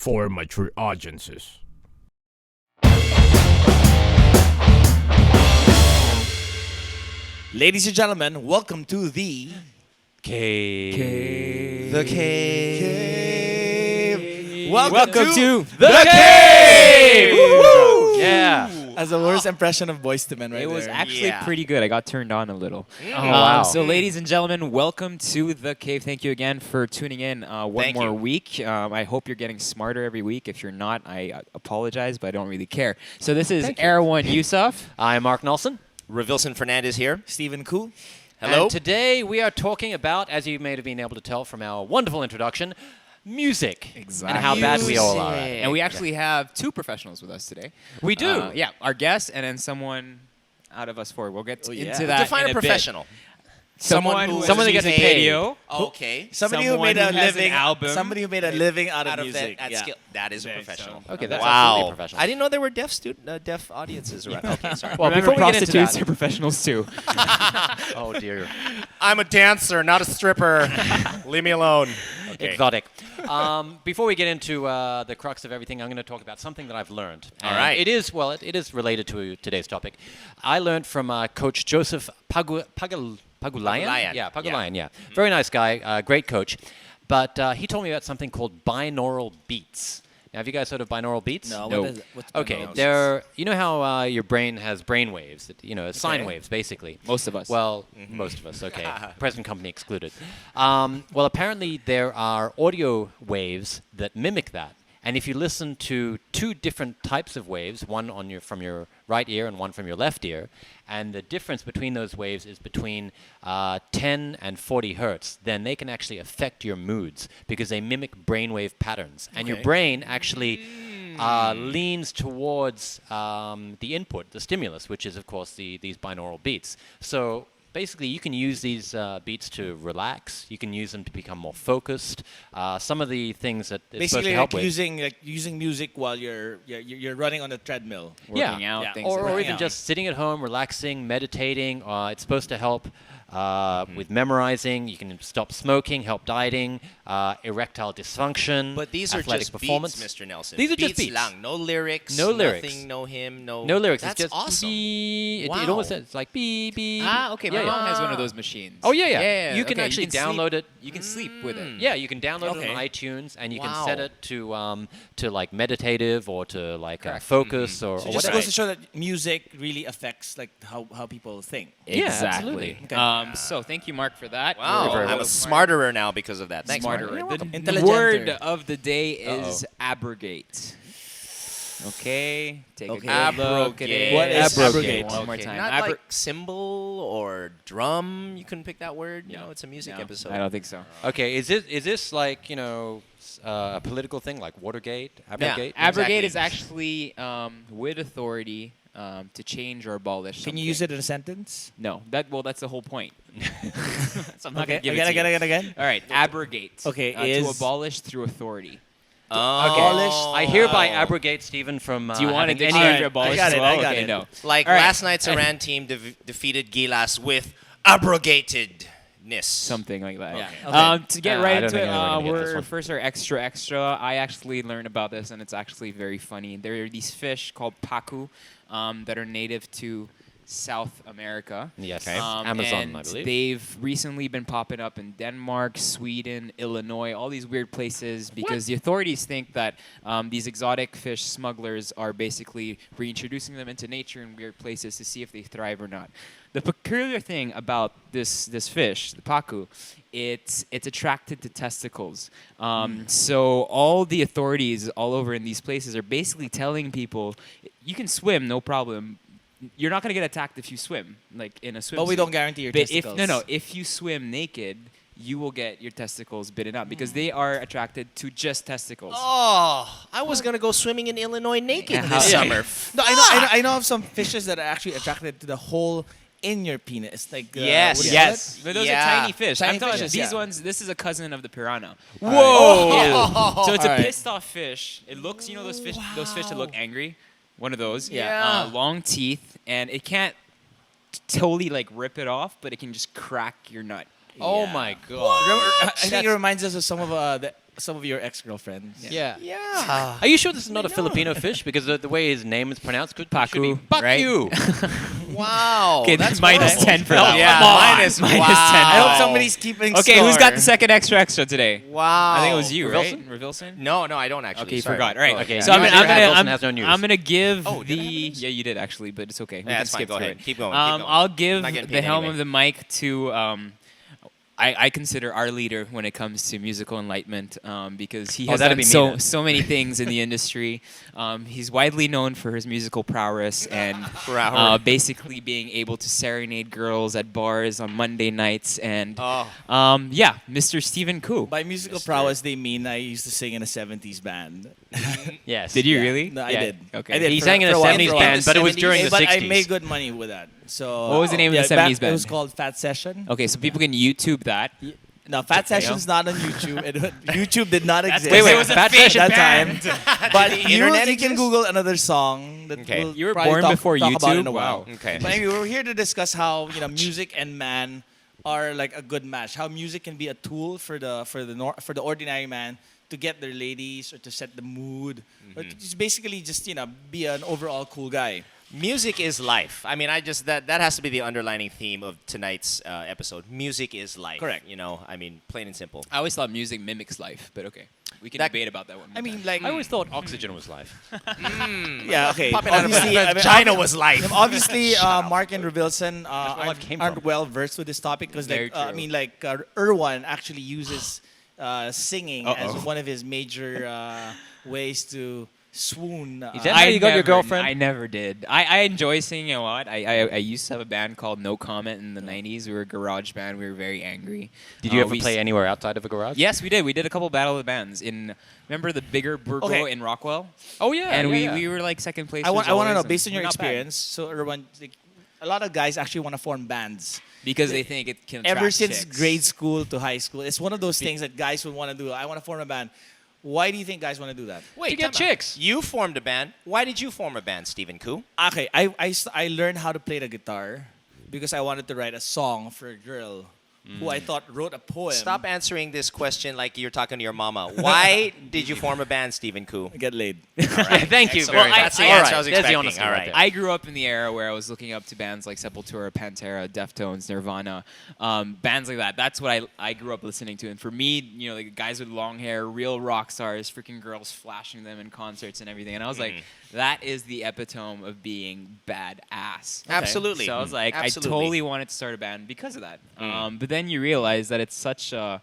for mature audiences. Ladies and gentlemen, welcome to the Cave. The Cave. Welcome to The Cave. Woo! Yeah. As the worst impression of Boyz II Men right It was there. actually pretty good. I got turned on a little. Oh, wow. So, ladies and gentlemen, welcome to The Cave. Thank you again for tuning in one Thank more you. week. I hope you're getting smarter every week. If you're not, I apologize, but I don't really care. So this is Erwan Yusuf. I'm Mark Nelson. Revilson Fernandez here. Stephen Koo. Hello. And today we are talking about, as you may have been able to tell from our wonderful introduction, music. Exactly. And how bad we all are. at it. And we actually have two professionals with us today. We do. Yeah, our guest and then someone out of us four. We'll get into that Define in a bit. professional. Someone who Someone that is gets paid. video. Okay. Somebody who Someone made a who has an living album. Somebody who made a living out of Out of music. that yeah. skill. That is a Okay, professional. Okay, that's Wow. absolutely professional. I didn't know there were deaf audiences around. Okay, sorry. Well, Remember, before we get into prostitutes that, are professionals too. Oh dear. I'm a dancer, not a stripper. Leave me alone. Okay. exotic. Before we get into the crux of everything, I'm going to talk about something that I've learned. All And right. It is related to today's topic. I learned from Coach Joseph Pagulayan. Pagulayan. Yeah, Pagulayan, yeah. Very nice guy, great coach. But he told me about something called binaural beats. Now, have you guys heard of binaural beats? No, No. what is it? What's Okay, binaural? they're, you know how your brain has brain waves, sine waves, basically. Most of us. Well, most of us, okay. Present company excluded. Well, apparently there are audio waves that mimic that. And if you listen to two different types of waves, one from your right ear and one from your left ear, and the difference between those waves is between 10 and 40 hertz, then they can actually affect your moods because they mimic brainwave patterns. And your Okay. brain actually leans towards the input, the stimulus, which is, of course, these binaural beats. So basically, you can use these beats to relax. You can use them to become more focused. Some of the things that it's supposed to Basically, help like with. using music while you're running on the treadmill. Working out, Yeah. things Or, like or that. even Yeah. just sitting at home, relaxing, meditating. It's supposed to help with memorizing. You can stop smoking, help dieting, erectile dysfunction, But these are athletic just performance. beats, Mr. Nelson. These are just beats. Lang. No lyrics. No lyrics. Nothing, no hymn, no. No lyrics. That's it's just awesome. beep. It Wow. almost it's like beep beep. Okay, Yeah, my yeah. mom has one of those machines. Oh, yeah. You can okay, actually sleep- download it. You can sleep with it. Yeah, you can download it Okay. on iTunes, and you Wow. can set it to like meditative or to like focus or, So or it just whatever. goes to show that music really affects like how people think. Yeah, Exactly. absolutely. Okay. So thank you, Mark, for that. Wow. very I'm a welcome. smarterer now because of that. Thanks, Mark. Smarter. You're The welcome. Intelligenter. word of the day is abrogate. Okay, take Okay. a good look at it. What is abrogate? One more Okay, time. Not like cymbal or drum. You couldn't pick that word. You know, it's a music No, episode. I don't think so. Okay, is this like a political thing like Watergate, Abrogate? Abrogate Exactly. is actually with authority to change or abolish. Can you use it in a sentence? No. That's the whole point. So I'm not Okay, gonna give it to you. again. All right, abrogate. Okay, to is- abolish through authority. Abolish- I hereby abrogate Stephen from. Do you want to having any? dictionary Alright, for abolish I got as it, well? I got Okay, it. no. Like All right. last night's Iran team defeated Gilas with abrogatedness. Something like that. Yeah. Okay. To get I right don't into think it, I'm gonna get this we're one. first our extra. I actually learned about this, and it's actually very funny. There are these fish called pacu that are native to South America. Yes, And Amazon, I believe. they've recently been popping up in Denmark, Sweden, Illinois, all these weird places because the authorities think that these exotic fish smugglers are basically reintroducing them into nature in weird places to see if they thrive or not. The peculiar thing about this fish, the pacu, it's attracted to testicles. So all the authorities all over in these places are basically telling people, you can swim, no problem. You're not gonna get attacked if you swim, like in a swim. But we don't guarantee your But testicles. if you swim naked, you will get your testicles bitten up because they are attracted to just testicles. Oh, I was gonna go swimming in Illinois naked Yeah. this Yeah. summer. No, I know of some fishes that are actually attracted to the hole in your penis. Like Yes. what do you Yes, call but those Yeah. are tiny fish. Tiny I'm talking fishes, these yeah. ones. This is a cousin of the piranha. Whoa! Yeah. So it's a Alright. pissed off fish. It looks, those fish that look angry. One of those. Yeah. Long teeth, and it can't totally like rip it off, but it can just crack your nut. Oh Yeah. my god! I think it reminds us of some of some of your ex-girlfriends. Yeah. Yeah. Are you sure this is not a Filipino fish? Because the way his name is pronounced could should be Paku, right? Paku. Wow. Okay, that's minus horrible. 10 for No, that. yeah, Come on. minus Minus wow. 10. I hope somebody's keeping Okay, score. who's got the second extra today? Wow. I think it was you, right? Revilson? Revilson? No, I don't actually. Okay, Sorry. forgot. All right. Okay, So you I'm actually had Wilson gonna has no news. I'm gonna give Oh, did I have the news? yeah you did actually, but it's okay. We Yeah, can that's fine. skip Go through ahead. it. Keep going. Keep going. I'll give Not getting the paid helm anyway. of the mic to I consider our leader when it comes to musical enlightenment because he has that'd done be me then. so many things in the industry. He's widely known for his musical prowess and basically being able to serenade girls at bars on Monday nights. And yeah, Mr. Stephen Koo. By musical prowess, they mean I used to sing in a 70s band. Yes. Did you Yeah. really? No, I Yeah. did. Okay. I did He for- sang in for a while. 70s For a band, while. but it was during the But 60s. I made good money with that. So What was the name of the back- 70s band? It was called Fat Session. Okay, so people can YouTube that. No, Fat Session's not on YouTube. YouTube did not exist. Wait, It was a Fat fake Session that band. time. But the you internet can exist? Google another song that Okay. we'll You were probably born before talk about YouTube? in a while. Wow. Okay. But anyway, we're here to discuss how music and man are like a good match. How music can be a tool for the ordinary man to get their ladies or to set the mood, or to just basically just be an overall cool guy. Music is life. I mean, that has to be the underlining theme of tonight's episode. Music is life. Correct. I mean, plain and simple. I always thought music mimics life, but okay. We can That- debate about that one. I mean, like I always thought oxygen was life. yeah, okay. Popping out of Obviously, a vagina was life. Obviously, Mark and Revilson where life came aren't from. well versed with this topic because, Very like, I true. mean, like, Irwan actually uses singing as Uh-oh. one of his major ways to swoon. Is that how you got your girlfriend? I never did. I enjoy singing a lot. I used to have a band called No Comment in the 90s. We were a garage band. We were very angry. Did you ever we play s- anywhere outside of a garage? Yes, we did. We did a couple Battle of the Bands in. Remember the bigger Burgo Okay. in Rockwell? Oh yeah. And yeah, we were like second place. I want to know, always, based on and your we're not bad. experience, so Irwan, like, a lot of guys actually want to form bands. because they think it can attract Ever since chicks. grade school to high school, it's one of those things that guys would want to do. I want to form a band. Why do you think guys want to do that? Wait, To get time out. chicks. You formed a band. Why did you form a band, Stephen Koo? Okay, I learned how to play the guitar because I wanted to write a song for a girl who I thought wrote a poem. Stop answering this question like you're talking to your mama. Why did you form a band, Stephen Koo? Get laid. Thank you Excellent. very much. That's the All answer right, I was there's the expecting. honesty All right right. there. I grew up in the era where I was looking up to bands like Sepultura, Pantera, Deftones, Nirvana, bands like that. That's what I grew up listening to. And for me, like guys with long hair, real rock stars, freaking girls flashing them in concerts and everything. And I was like, that is the epitome of being badass. Absolutely. So I was like, Absolutely. I totally wanted to start a band because of that. But then you realize that it's such a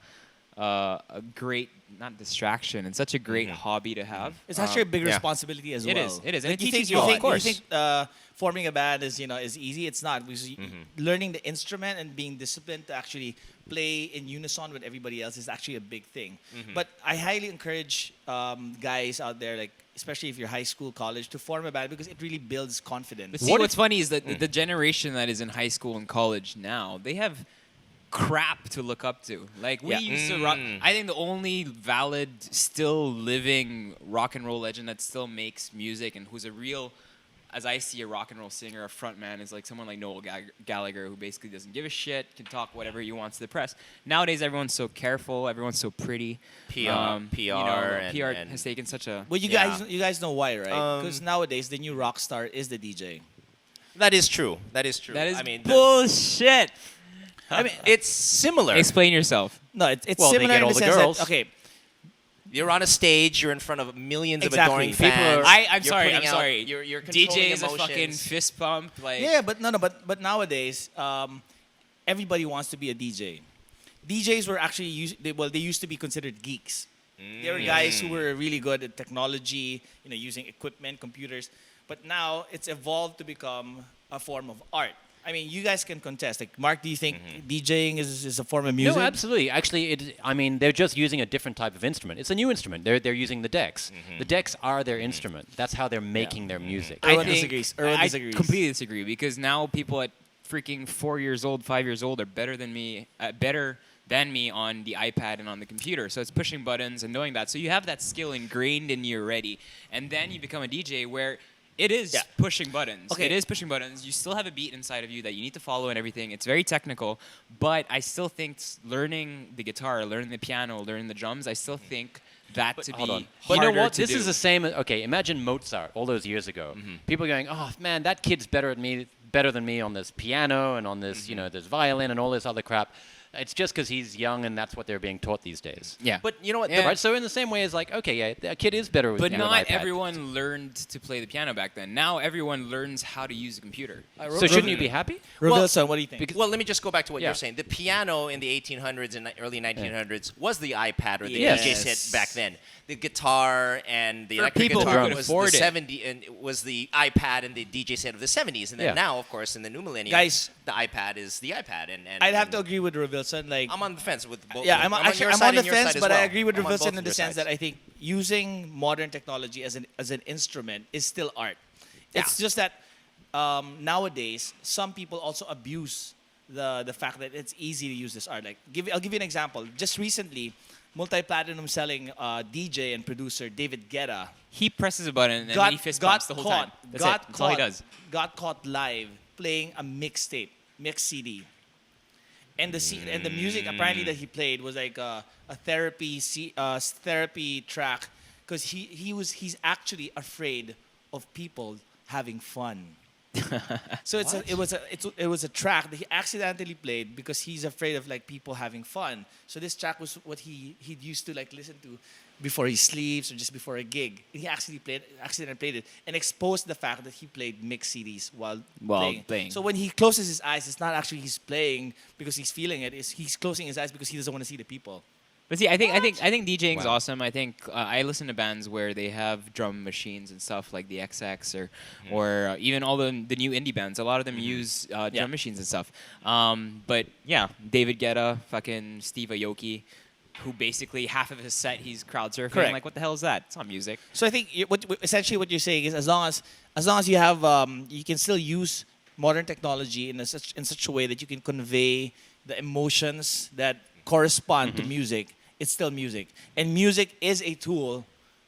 great, not distraction, and such a great hobby to have. It's actually a big yeah. responsibility as It well. is, it is. And it you teaches think, you a lot. think, Of course. You think forming a band is is easy? It's not. Because learning the instrument and being disciplined to actually play in unison with everybody else is actually a big thing. But I highly encourage guys out there, like especially if you're high school, college, to form a band because it really builds confidence. But see, what's funny is that the generation that is in high school and college now, they have crap to look up to. Like we Yeah. used to rock. I think the only valid, still living rock and roll legend that still makes music and who's a real, as I see a rock and roll singer, a front man, is like someone like Noel Gallagher, who basically doesn't give a shit, can talk whatever he wants to the press. Nowadays, everyone's so careful, everyone's so pretty. PR PR and- has taken such a. Well, you Yeah. guys know why, right? Because nowadays the new rock star is the DJ. That is true. That is true. That is I mean, bullshit. I mean, it's similar. Explain yourself. no, it's Well, they similar get in all the the sense girls. that okay, You're on a stage. You're in front of millions of Exactly. adoring People fans. I'm You're sorry. putting I'm out- sorry. You're DJ controlling is a fucking emotions. fist pump. Like yeah, but nowadays, everybody wants to be a DJ. DJs were actually they used to be considered geeks. They were guys who were really good at technology, using equipment, computers. But now it's evolved to become a form of art. I mean, you guys can contest. Like, Mark, do you think DJing is a form of music? No, absolutely. Actually, they're just using a different type of instrument. It's a new instrument. They're using the decks. The decks are their instrument. That's how they're making their music. Erwin disagrees. Erwin I disagrees. completely disagree because now people at freaking 4 years old, 5 years old are better than me on the iPad and on the computer. So it's pushing buttons and knowing that. So you have that skill ingrained in you already. And then you become a DJ where It is Yeah. pushing buttons. Okay. It is pushing buttons. You still have a beat inside of you that you need to follow and everything. It's very technical, but I still think learning the guitar, learning the piano, learning the drums, I still think that to Hold be on. harder But you know what? to This do. is the same. Okay, imagine Mozart all those years ago. People going, "Oh man, that kid's better than me on this piano and on this, this violin and all this other crap." It's just because he's young and that's what they're being taught these days. Yeah. But you know what? Yeah. Right. So in the same way as like, okay, yeah, a kid is better with But an not iPad. everyone learned to play the piano back then. Now everyone learns how to use a computer. So shouldn't you be happy? Rovilson, what do you think? Well, let me just go back to what Yeah. you're saying. The piano in the 1800s and early 1900s was the iPad or the Yes. DJ set back then. The guitar and the For electric people who guitar could was afford the it. 70 and it was the iPad and the DJ set of the 70s. And then Yeah. now, of course, in the new millennium, Guys, the iPad is the iPad. And I'd have to and agree with Rovilson. Like, I'm on the fence with both. yeah, I'm actually, your I'm side on the and your fence, side as but I well. agree with I'm on both Rovilson of in the your sense sides. that I think using modern technology as an instrument is still art. It's just that nowadays some people also abuse the fact that it's easy to use this art. Like, I'll give you an example. Just recently, multi-platinum selling DJ and producer David Guetta He presses a button and then he fist bumps the whole time. That's it. That's all he does. Got caught live playing a mixtape, mix CD. And the music apparently that he played was like a therapy track because he's actually afraid of people having fun. So it was a track that he accidentally played because he's afraid of like people having fun. So this track was what he used to like listen to before he sleeps or just before a gig. And he accidentally played it and exposed the fact that he played mixed CDs while playing. So when he closes his eyes, it's not actually he's playing because he's feeling it. He's closing his eyes because he doesn't want to see the people. But see, I think DJing is awesome. I think I listen to bands where they have drum machines and stuff like the XX or even all the new indie bands. A lot of them use drum machines and stuff. But yeah, David Guetta, fucking Steve Aoki, who basically half of his set he's crowd surfing. Correct. Like, what the hell is that? It's not music. So I think essentially what you're saying is as long as you have you can still use modern technology in such a way that you can convey the emotions that correspond to music. It's still music, and music is a tool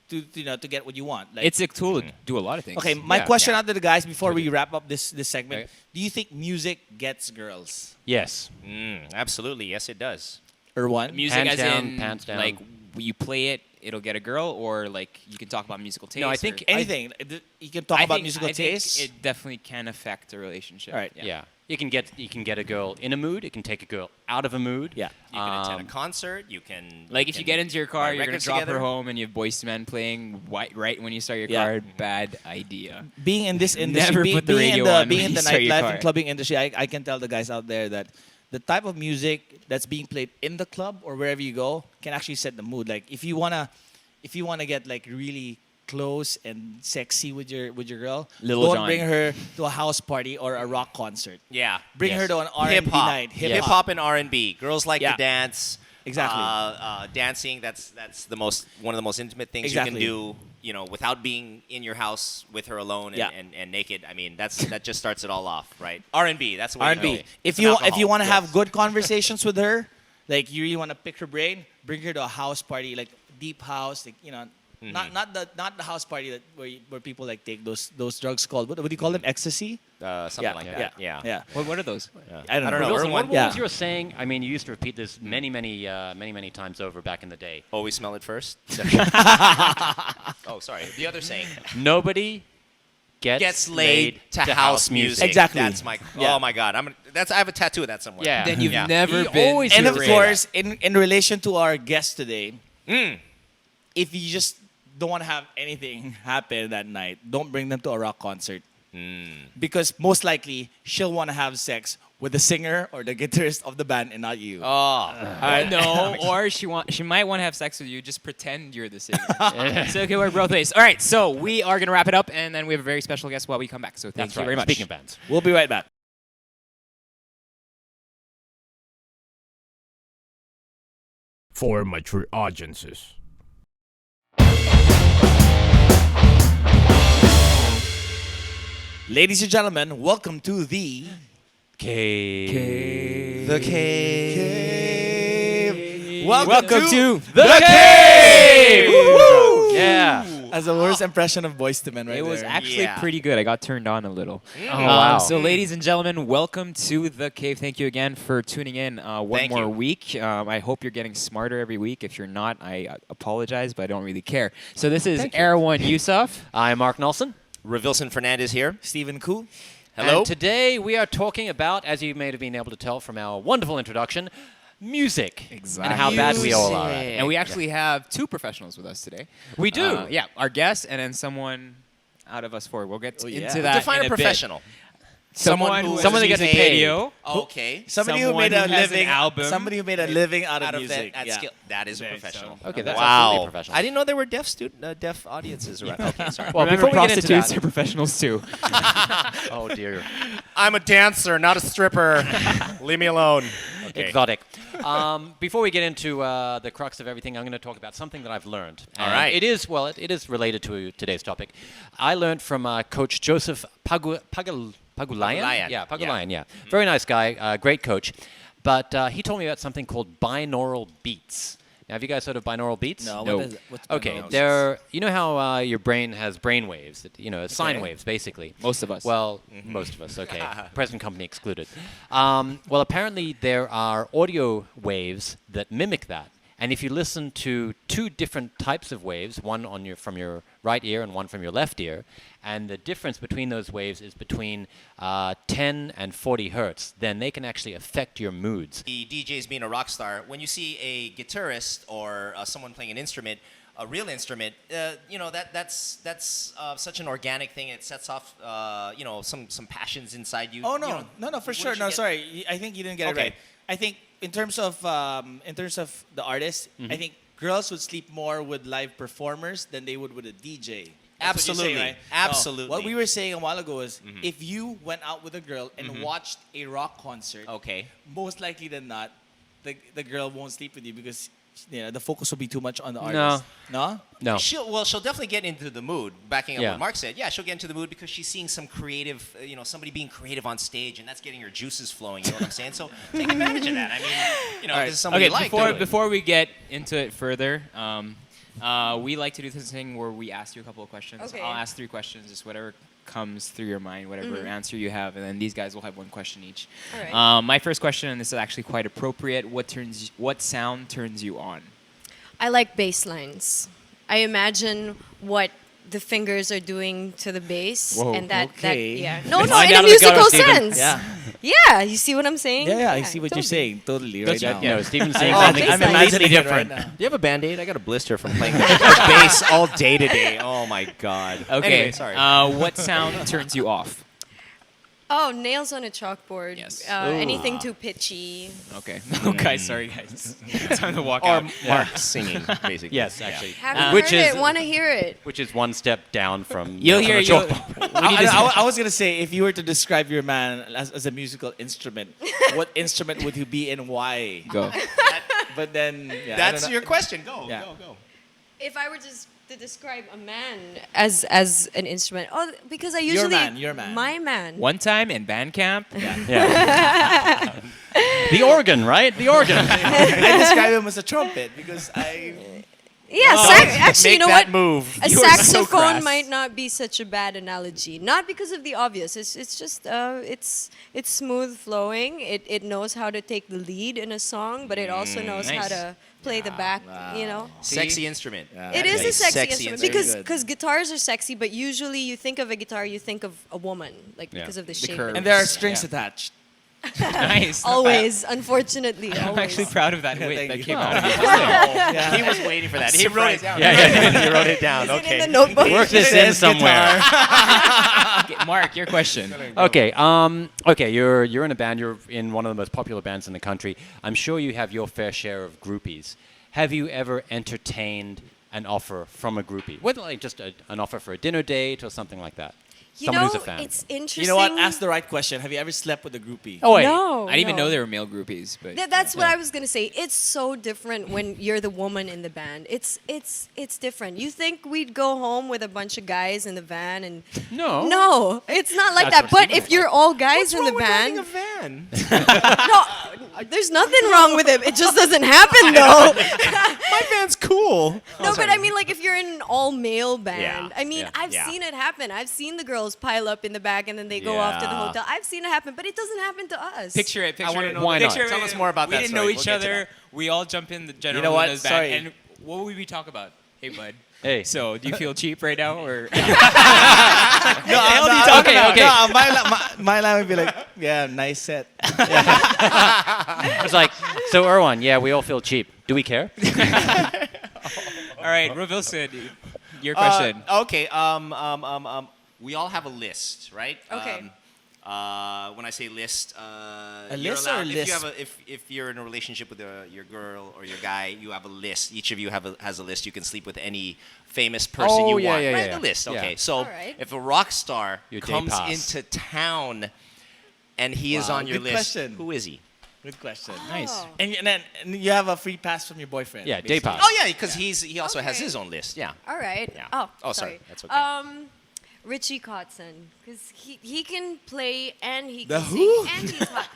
to get what you want. Like, It's a tool to do a lot of things. okay, my Yeah, question yeah. out to the guys before we wrap up this segment: Okay. do you think music gets girls? Yes. Absolutely, yes, it does. Or one? Music Hands as down, in, pants down. like, you play it, it'll get a girl, or like you can talk about musical taste. No, I or- think Anything. You can talk about musical I think taste. it definitely can affect a relationship. All right. Yeah. You can get a girl in a mood. It can take a girl out of a mood. Yeah. You can attend a concert. You can Like if you get into your car, buy you're gonna records drop together. her home, and you have Boyz II Men playing right when you start your Yeah. car. Bad idea. Being in this industry, Never put the radio on being when in you the start your nightlife car. and clubbing industry, I can tell the guys out there that the type of music that's being played in the club or wherever you go can actually set the mood. Like if you wanna get like really close and sexy with your girl, Lil don't Jon. bring her to a house party or a rock concert. Yeah. Bring her to an R&B hip hop, night. hip hop and R&B. Girls like Yeah. to dance. Exactly. Dancing. That's one of the most intimate things Exactly. you can do. Without being in your house with her alone and, Yeah. and naked. I mean, that just starts it all off, right? R&B. That's what R&B. You know. If It's you alcohol. want to Yes. have good conversations with her, like you really want to pick her brain, bring her to a house party, like deep house, like not the house party that where people like take those drugs called what do you call them, ecstasy? Something like that. Yeah. What are those? I don't know. know. Wilson, Everyone- what was you were saying? I mean, you used to repeat this many times over back in the day. Always smell it first. Oh, sorry. The other saying. Nobody Gets laid to house music. Exactly. That's my. Yeah. Oh my God. I have a tattoo of that somewhere. Yeah. Then you've Yeah. never He been. always to And used of to a say rave. course, in relation to our guest today, if you just don't want to have anything happen that night, don't bring them to a rock concert. Because most likely she'll want to have sex with the singer or the guitarist of the band and not you. No, or she might want to have sex with you. Just pretend you're the singer. So it can work both ways. All right, so we are gonna wrap it up, and then we have a very special guest while we come back. So thank That's you right. very much. Speaking of bands. We'll be right back. For mature audiences. Ladies and gentlemen, welcome to the Cave. The cave. Welcome to the cave. Yeah. As the worst impression of Boyz II Men right It was there. actually Yeah. pretty good. I got turned on a little. Oh, wow. So, ladies and gentlemen, welcome to The Cave. Thank you again for tuning in one Thank more you. week. I hope you're getting smarter every week. If you're not, I apologize, but I don't really care. So this is Erwan Yusuf. I'm Mark Nelson. Revilson Fernandez here. Stephen Koo. Hello. And today we are talking about, as you may have been able to tell from our wonderful introduction, music. Exactly. And how bad we all are at it. And we actually have two professionals with us today. We do. Yeah, our guest and then someone out of us four. We'll get yeah. into that Define in a bit. professional. Someone who Someone that gets music paid. video. Okay. Somebody who Someone made a who has an living album. Somebody who made a living out of music. that yeah. skill. That is a There, professional. so- Okay, that's absolutely Wow. professional. I didn't know there were deaf audiences around. Okay, sorry. Well, Remember, before we get into prostitutes that, are professionals too. oh dear, I'm a dancer, not a stripper. Leave me alone. Okay. exotic. Before we get into the crux of everything, I'm going to talk about something that I've learned. All And right. It is related to today's topic. I learned from Coach Joseph Pagulayan. Pagulayan. Yeah, Pagulayan. Yeah, very nice guy, great coach. But he told me about something called binaural beats. Now, have you guys heard of binaural beats? No. No. What is it? What's Okay, binaural? they're you know how your brain has brain waves, sine Okay. waves basically. Most of us. Well, most of us. Okay, present company excluded. Well, apparently there are audio waves that mimic that, and if you listen to two different types of waves, one from your right ear and one from your left ear, and the difference between those waves is between 10 and 40 hertz, then they can actually affect your moods. The DJs being a rock star, when you see a guitarist or someone playing an instrument, a real instrument, that's such an organic thing. It sets off, some passions inside you. Oh no, You know, no, for wouldn't sure. you No, get- sorry. I think you didn't get Okay. it right. I think in terms of the artist, I think girls would sleep more with live performers than they would with a DJ. That's what you're saying, Absolutely. right? No, Absolutely. what we were saying a while ago is if you went out with a girl and watched a rock concert, Okay. most likely than not, the girl won't sleep with you because the focus will be too much on the No. artist. No? No. She'll definitely get into the mood. Backing up Yeah. what Mark said, yeah, she'll get into the mood because she's seeing some creative, somebody being creative on stage, and that's getting her juices flowing. You know what I'm saying? So take advantage of that. I mean, All right. this is somebody Okay, you like. before we get into it further, we like to do this thing where we ask you a couple of questions. Okay. I'll ask 3 questions, just whatever comes through your mind, whatever answer you have, and then these guys will have 1 question each. All right. My first question, and this is actually quite appropriate: what sound turns you on? I like bass lines. I imagine what the fingers are doing to the bass, Whoa, and that okay. yeah. No, Let's no, find in a out if it's musical got us, Steven. sense. Yeah. Yeah, you see what I'm saying? Yeah, I see what you're totally. saying. Totally, right That's now. No, Steven's saying Oh, something bass lines. completely imagining it different. right now. Do you have a Band-Aid? I got a blister from playing the bass all day today. Oh my god. Okay, Anyway, sorry. What sound turns you off? Oh, nails on a chalkboard. Yes. Anything too pitchy. Okay, okay, sorry guys, time to walk or out. Mark singing, basically. Yes, actually. Haven't Which heard is it. Want to hear it? which is one step down from. You'll from hear a you. chalkboard. I was gonna say, if you were to describe your man as a musical instrument, what instrument would he be and why? Go. But then That's your question. Go, Yeah. go. If I were just to describe a man as an instrument, because I usually your man. my man. One time in band camp. Yeah. The organ, right? The organ. I describe him as a trumpet because Yeah, actually, you know that what? move. A You are so saxophone crass. might not be such a bad analogy. Not because of the obvious. It's just it's smooth flowing. It knows how to take the lead in a song, but it also knows how nice. to play the back. You know, Sexy instrument. it is a sexy instrument because Very good. guitars are sexy. But usually, you think of a guitar, you think of a woman, like Yeah. because of the The shape. curve. and there are strings attached. Nice. Always, unfortunately, I'm always. actually proud of that Yeah, wait thank that you. came out. Yeah. He was waiting for that. He wrote it down. Yeah, He wrote it down. Is it Okay. in the notebook? Work this in somewhere. Okay, Mark, your question. Okay. Okay. You're in a band. You're in one of the most popular bands in the country. I'm sure you have your fair share of groupies. Have you ever entertained an offer from a groupie, whether like just an offer for a dinner date or something like that? You Someone know, who's a fan. it's interesting. You know what? Ask the right question. Have you ever slept with a groupie? Oh wait. No, I didn't even no. know there were male groupies, but That's what I was gonna say. It's so different when you're the woman in the band. It's different. You think we'd go home with a bunch of guys in the van and No. no, it's not like That's that. what But Steven if you're all guys in the Driving band, a van. no, there's nothing wrong with it. It just doesn't happen though. My van's cool. No, but I mean, like, if you're in an all-male band, Yeah, I mean, yeah, I've yeah. seen it happen. I've seen the girls pile up in the back and then they go off to the Yeah. hotel. I've seen it happen, but it doesn't happen to us. Picture it. Picture wanna it. know Why not? Picture Tell it. us more about we that didn't story. know We'll each get to other. that. We all jump in the general You know what? Luna's band. Sorry. And what would we talk about? Hey, bud. Hey. So, do you feel cheap right now, or? No, my line would be like, yeah, nice set. It's like, so Erwan, yeah, we all feel cheap. Do we care? All right, Wilson, your question. Okay. We all have a list, right? Okay. When I say list, A you're list or allowed, a if you list? have if you're in a relationship with your girl or your guy, you have a list. Each of you has a list. You can sleep with any famous person Oh, you yeah, want. yeah, right? yeah. The list. Yeah. Okay. So Alright. if a rock star Your day comes pass. into town and he is Wow, on your good list, question. who is he? Good question. Oh. And then you have a free pass from your boyfriend. Yeah, day basically. pass. Oh yeah, because he also has Okay. his own list. Yeah. All right. Yeah. Oh, Oh, sorry. sorry. That's okay. Richie Kotzen, because he can play and he The can who? sing and he's hot.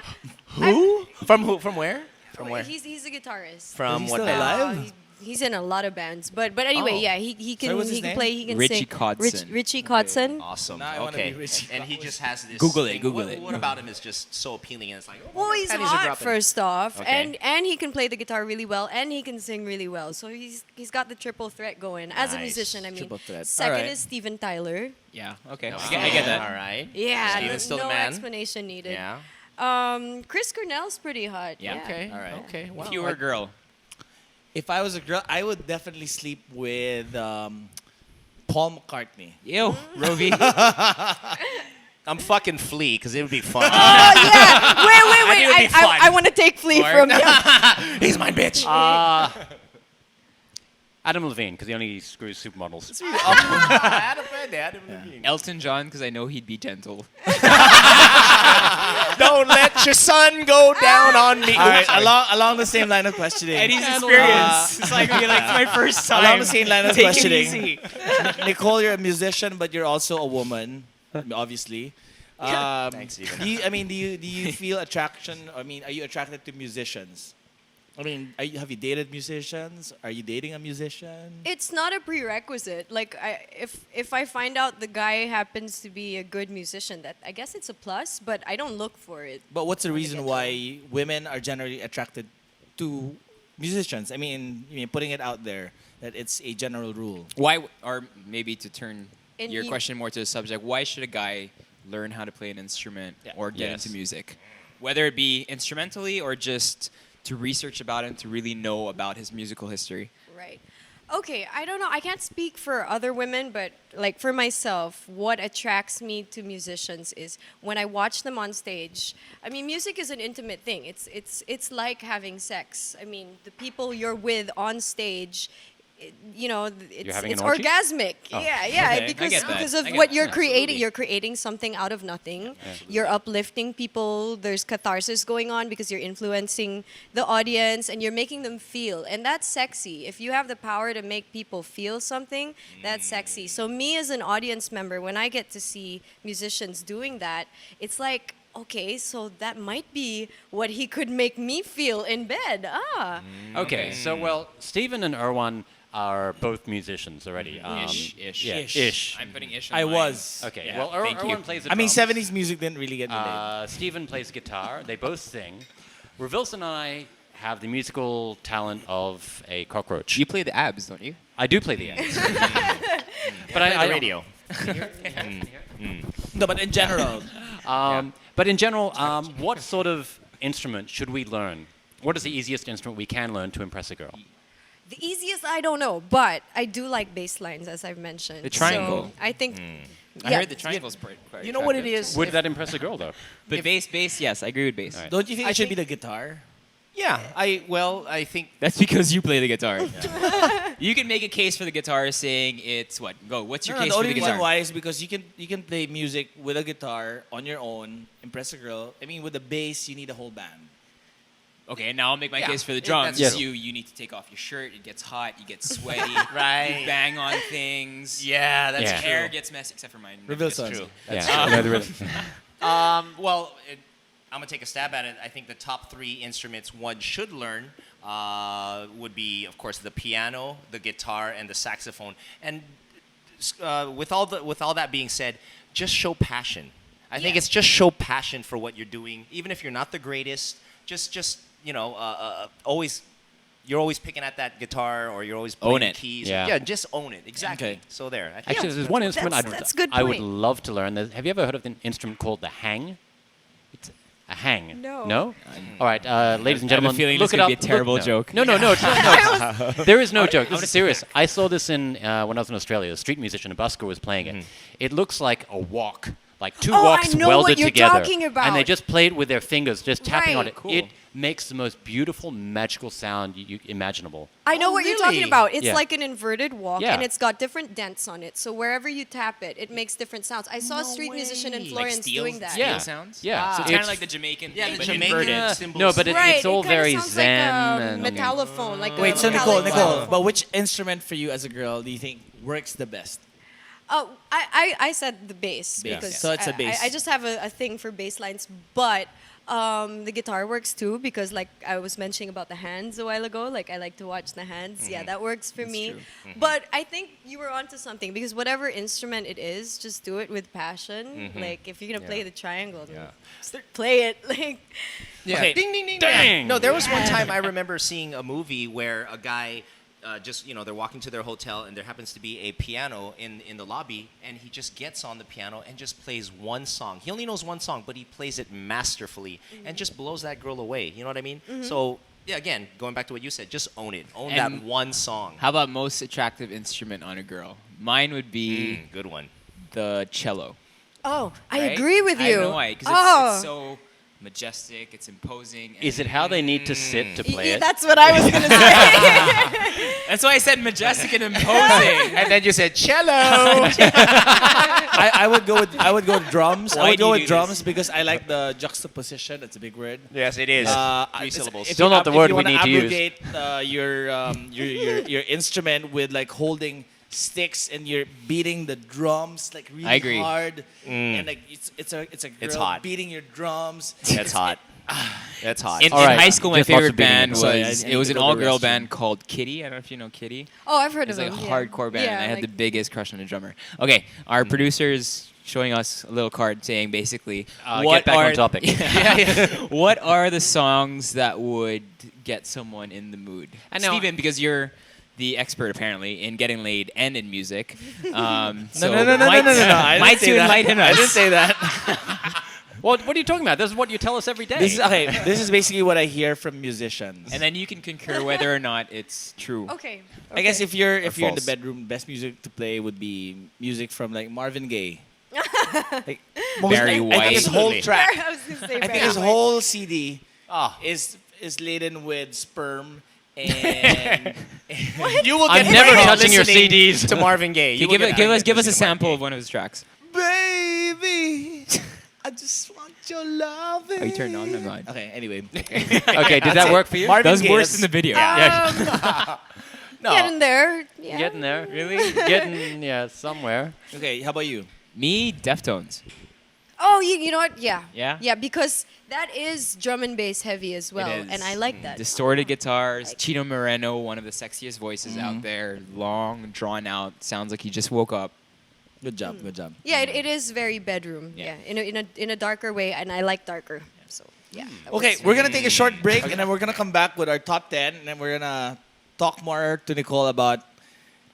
Who? From who? From where? From where? He's a guitarist. From Is he what still band? alive? He's in a lot of bands, but anyway, Oh. yeah, he can Sorry, what's his he can name? play, he can Richie sing. Kotzen. Richie Kotzen. Awesome. Now I wanna okay. be Richie And he just has this. Google it, thing. Google what, it. What about him is just so appealing? And it's like, oh, Well, he's panties are hot dropping. first off, Okay. and he can play the guitar really well, and he can sing really well. So he's got the triple threat going as a Nice. musician. I mean, Triple threat. second Alright. is Steven Tyler. Yeah. Okay. Wow. I get that. All right. Yeah, Steven's still no the man. explanation needed. Yeah. Chris Cornell's pretty hot. Yeah. Okay. All right. Okay. Wow. If you were a girl, If I was a girl, I would definitely sleep with Paul McCartney. ew, Rovi. I'm fucking Flea because it would be fun. Oh yeah! Wait, think it would be fun. I want to take Flea Or- from you. He's my bitch. Adam Levine, because he only screws supermodels. Adam Levine. Elton John, because I know he'd be gentle. Don't let your sun go down on me. All right, along the same line of questioning. And he's experienced. It's like my first time. Along the same line of Take it questioning. easy. Nicole, you're a musician, but you're also a woman, obviously. Thanks, Steven. Do you feel attraction? I mean, are you attracted to musicians? I mean, have you dated musicians? Are you dating a musician? It's not a prerequisite. Like, if I find out the guy happens to be a good musician, that I guess it's a plus. But I don't look for it. But what's the reason get why women are generally attracted to musicians? I mean, putting it out there that it's a general rule. Why, or maybe to turn And your you- question more to the subject, why should a guy learn how to play an instrument or get Yes. into music? Whether it be instrumentally or just to research about it and to really know about his musical history. Right. Okay, I don't know. I can't speak for other women, but like for myself, what attracts me to musicians is when I watch them on stage. I mean, music is an intimate thing. It's like having sex. I mean, the people you're with on stage, it's having it's an orgy? orgasmic. Oh. Yeah, Okay, I because get that. because of I get what that. you're creating. Absolutely. You're creating something out of nothing. You're uplifting people. There's catharsis going on because you're influencing the audience and you're making them feel. And that's sexy. If you have the power to make people feel something, that's sexy. So me as an audience member, when I get to see musicians doing that, it's like, okay, so that might be what he could make me feel in bed. Okay, so well, Stephen and Erwan are both musicians already. Ish. Yeah, Ish. ish. I'm putting ish on I mine. was. Okay, Yeah, well, thank you. Erwan plays the I mean, drums. 70s music didn't really get me laid. Stephen plays guitar. They both sing. Revilson and I have the musical talent of a cockroach. You play the abs, don't you? I do play the ends. But Play I the radio. No, but in general, But in general, what sort of instrument should we learn? What is the easiest instrument we can learn to impress a girl? The easiest, I don't know, but I do like bass lines, as I've mentioned. The triangle. So I think. I yeah, heard the triangle's quite You know what it attractive. is? Would that impress a girl, though? But bass, yes, I agree with bass. All right. don't you think I it should be think- the guitar? Yeah. I think That's because you play the guitar. You can make a case for the guitar saying it's what? Go. What's your No, case the for only the reason guitar? why is because you can play music with a guitar on your own, impress a girl. I mean, with the bass, you need a whole band. Okay, now I'll make my Yeah, case for the it- drums. that's true. You need to take off your shirt. It gets hot. You get sweaty. Right. You bang on things. Yeah, that's Yeah. true. Hair gets messy, except for mine. Reveal It's sons. true. Yeah. Well, I'm gonna take a stab at it. I think the top 3 instruments one should learn would be, of course, the piano, the guitar, and the saxophone. And with all that being said, just show passion. I think it's just show passion for what you're doing, even if you're not the greatest. Just always. You're always picking at that guitar, or you're always playing Own it. keys. Yeah. Yeah, just own it. Exactly. Okay. So there. I think Actually, there's one instrument that's a good I would point. love to learn. Have you ever heard of an instrument called the hang? It's a hang. No. No? All right, ladies and I have a gentlemen, feeling look this it could up. be a terrible no. joke. No, it's not. No. There is no joke. This is serious. I saw this in when I was in Australia. A street musician, a busker, was playing it. It looks like a wok. Like two Oh, I woks know welded what you're together. talking And they about. just play it with their fingers, just tapping on Right. it. Cool. It makes the most beautiful, magical sound imaginable. I know what you're talking about. It's Yeah. like an inverted walk, Yeah. and it's got different dents on it. So wherever you tap it, it makes different sounds. I saw a street musician in Like Florence steel, doing that. Yeah. sounds? Yeah. So it's kind of like the Jamaican Yeah, thing, the but Jamaican inverted. cymbals. No, but Right, it's all kinda very sounds zen. like and metallophone, like Wait, a so metallic Nicole, xylophone. but which instrument for you as a girl do you think works the best? Oh, I said the bass Bass. because So it's a I- bass. I just have a thing for bass lines, but the guitar works too because like I was mentioning about the hands a while ago. Like I like to watch the hands. Yeah, that works for me. But I think you were onto something because whatever instrument it is, just do it with passion. Like if you're gonna play the triangle, then play it. Like Yeah. Okay. Ding, ding, ding. Dang. No, there was one time I remember seeing a movie where a guy they're walking to their hotel and there happens to be a piano in the lobby, and he just gets on the piano and just plays one song. He only knows one song, but he plays it masterfully and just blows that girl away. You know what I mean? So, yeah, again, going back to what you said, just own it. Own that And one song. How about most attractive instrument on a girl? Mine would be Good one. the cello. oh, I right? agree with you. I know why, because oh. it's so majestic, it's imposing. And Is it how they need to sit to play it? That's what I was gonna say. That's why I said majestic and imposing. And then you said cello. I would go with drums. Why I would do go you with do drums this? because I like the juxtaposition. That's a big word. Yes, it is. Three It's- syllables. if Still you not the if word you we wanna need to use. abrogate, your instrument with like holding sticks and you're beating the drums like really I agree. hard and like it's a girl It's hot. beating your drums. That's hot. That's hot. In, All in right. high school, my Just lots favorite of beating band it. was Sorry, I need it was to an go to the all-girl restroom. band called Kitty. I don't know if you know Kitty. Oh, I've heard It's of like a them. hardcore band. Yeah, I had like- the biggest crush on the drummer. Okay, our producer's showing us a little card saying basically Get back on topic. what are the songs that would get someone in the mood? I know. Stephen, because you're the expert apparently in getting laid and in music. So no. might I didn't to say that. enlighten I us. didn't say that. What are you talking about? This is what you tell us every day. This is okay. This is basically what I hear from musicians. And then you can concur whether or not it's true. Okay. I guess if you're in the false. bedroom, best music to play would be music from like Marvin Gaye. Like, Barry I White. think his whole track. I was gonna say I think Barry his White. whole CD Ah. is laden with sperm and You will I'm get never pregnant touching your listening CDs. to Marvin Gaye. You Give, will it, get give us pregnant give us a listening to Marvin sample Gaye. of one of his tracks. baby, I just want your love. Are you turned on? I'm not. Okay. Anyway, Okay, did that work for you? Marvin That was Gaye worse is- than the video. No. Getting there. Yeah. Getting there. Really? Getting, somewhere. Okay. How about you? Me, Deftones. Oh, you know what? Yeah. Yeah? Yeah, because that is drum and bass heavy as well, is. and I like that. Distorted guitars. Chino Moreno, one of the sexiest voices out there. Long, drawn out. Sounds like he just woke up. Good job. Good job. Yeah, it is very bedroom. Yeah. Yeah, in a darker way, and I like darker. So yeah. that Okay, works. we're gonna take a short break and then we're gonna come back with our top 10 and then we're gonna talk more to Nicole about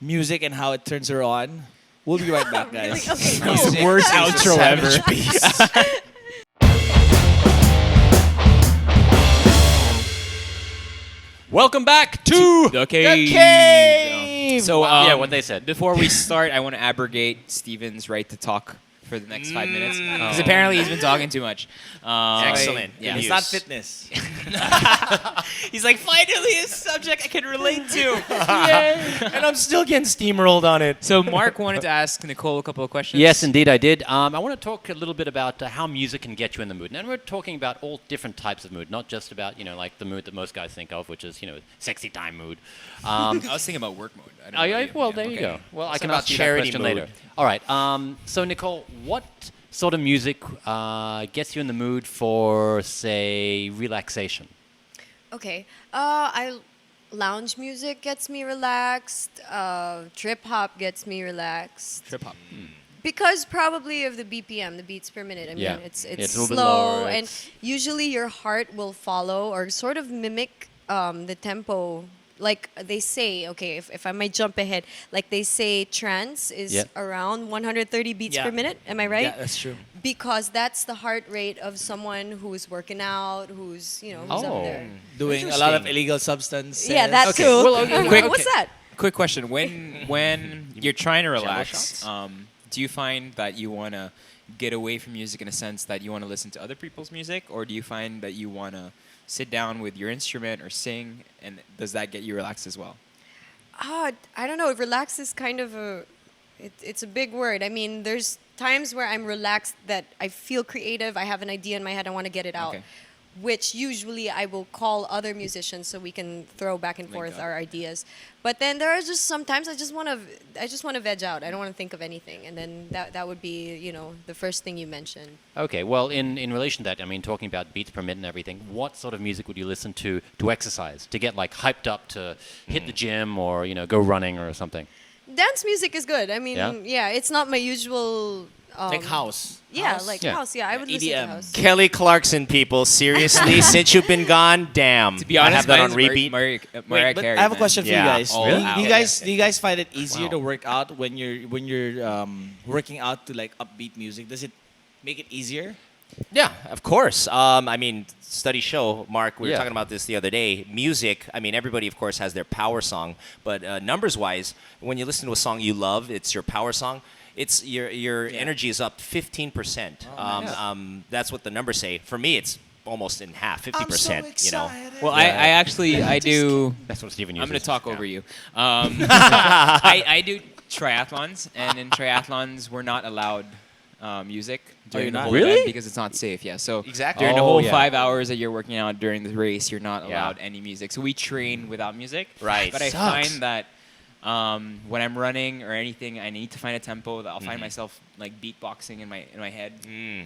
music and how it turns her on. We'll be right back, guys. Okay. That was the worst outro ever. Welcome back to The cave. cave. So, Yeah, what they said. Before we start, I want to abrogate Steven's right to talk for the next 5 minutes because apparently he's been talking too much. Excellent. Yeah. Good It's use. not fitness. He's like, finally, a subject I can relate to. And I'm still getting steamrolled on it. So Mark wanted to ask Nicole a couple of questions. Yes, indeed, I did. I want to talk a little bit about how music can get you in the mood. And we're talking about all different types of mood, not just about, like the mood that most guys think of, which is, sexy time mood. I was thinking about work mode. I don't know Yeah, about well, Yeah, there you okay. go. Well, I can about ask you that charity question mood? later. All right. So, Nicole, what sort of music gets you in the mood for, say, relaxation? Okay. I lounge music gets me relaxed. Trip hop gets me relaxed. Trip hop. Because probably of the BPM, the beats per minute. I mean, Yeah. it's It's a little bit slow, lower, and it's- usually your heart will follow or sort of mimic the tempo. Like they say, okay, if I might jump ahead, like they say trance is Yeah. around 130 beats Yeah. per minute. Am I right? Yeah, that's true. Because that's the heart rate of someone who's working out, who's who's Oh. up there. Doing a lot of illegal substance. Yeah, that Okay. too. Well, okay, quick- What's that? Quick question: when you're trying to relax, shots? do you find that you want to get away from music in a sense that you want to listen to other people's music, or do you find that you want to sit down with your instrument or sing, and does that get you relaxed as well? I don't know. Relax is kind of it's a big word. I mean, there's times where I'm relaxed that I feel creative. I have an idea in my head. I want to get it out. Okay. Which usually I will call other musicians so we can throw back and forth up. our ideas. But then there are just sometimes I just want to veg out. I don't want to think of anything, and then that would be the first thing you mentioned. Okay, well, in relation to that, I mean, talking about beats per minute and everything, what sort of music would you listen to exercise, to get like hyped up to hit the gym or go running or something? Dance music is good. I mean, Yeah? it's not my usual. Like house. Yeah, House? like Yeah. house. Yeah, I would listen to EDM. house. Kelly Clarkson, people, seriously, since you've been gone, damn. To be honest, I have that on mine's repeat. Mariah Wait, but Carey. I have a man. question for Yeah. you guys. All Do out. you guys do you guys find it easier Wow. to work out when you're working out to like upbeat music? Does it make it easier? Yeah, of course. I mean, studies show, Mark, we were Yeah. talking about this the other day. Music, I mean, everybody, of course, has their power song. But numbers-wise, when you listen to a song you love, it's your power song. It's your energy is up 15%. That's what the numbers say. For me, it's almost in half, 50%. Well, I actually I do. That's what Steven uses. I'm going to talk over you. I do triathlons, and in triathlons, we're not allowed music during you're the not? whole Really? event because it's not safe. Yeah, so Exactly. during the Oh, whole yeah. 5 hours that you're working out during the race, you're not Yeah. allowed any music. So we train without music. Right. But I Sucks. find that when I'm running or anything, I need to find a tempo that I'll find myself like beatboxing in my head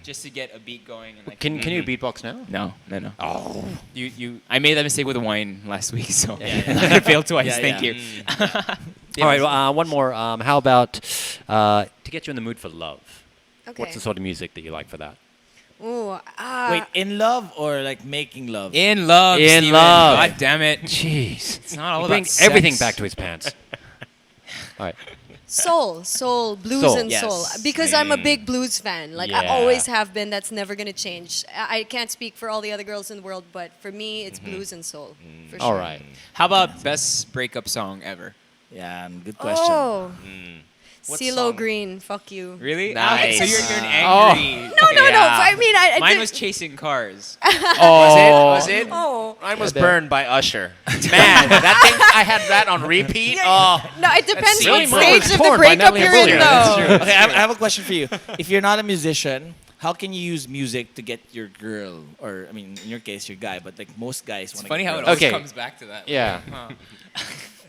just to get a beat going. And like, Can you beatbox now? no. Oh, you. I made that mistake with the wine last week, so I failed twice. Yeah, Thank yeah. you. All right, well, one more. How about to get you in the mood for love? Okay. What's the sort of music that you like for that? Ooh, Wait, in love or like making love? In love. In Steven. love. God damn it. Jeez. It's not all He about brings everything sex. back to his pants. All right. soul, blues Soul. and Yes. soul. Because I'm a big blues fan. Like I Yeah. always have been. That's never gonna change. I can't speak for all the other girls in the world, but for me, it's blues and soul. For sure. All right. How about best breakup song ever? Yeah, good question. Oh. What CeeLo song? Green, fuck you. Really? Nice. So you're an Oh. angry. No. Yeah. I mean, I Mine did- was chasing cars. Was it? Oh. Mine was Burned by Usher. Man, that thing, I had that on repeat. Oh. No, it depends really what mine stage was of the torn by breakup Natalie you're in, Imbruglia. That's though. true. Okay, I have a question for you. If you're not a musician, how can you use music to get your girl, or I mean, in your case, your guy, but like most guys want to Funny get how it girls. always Okay. comes back to that. Yeah.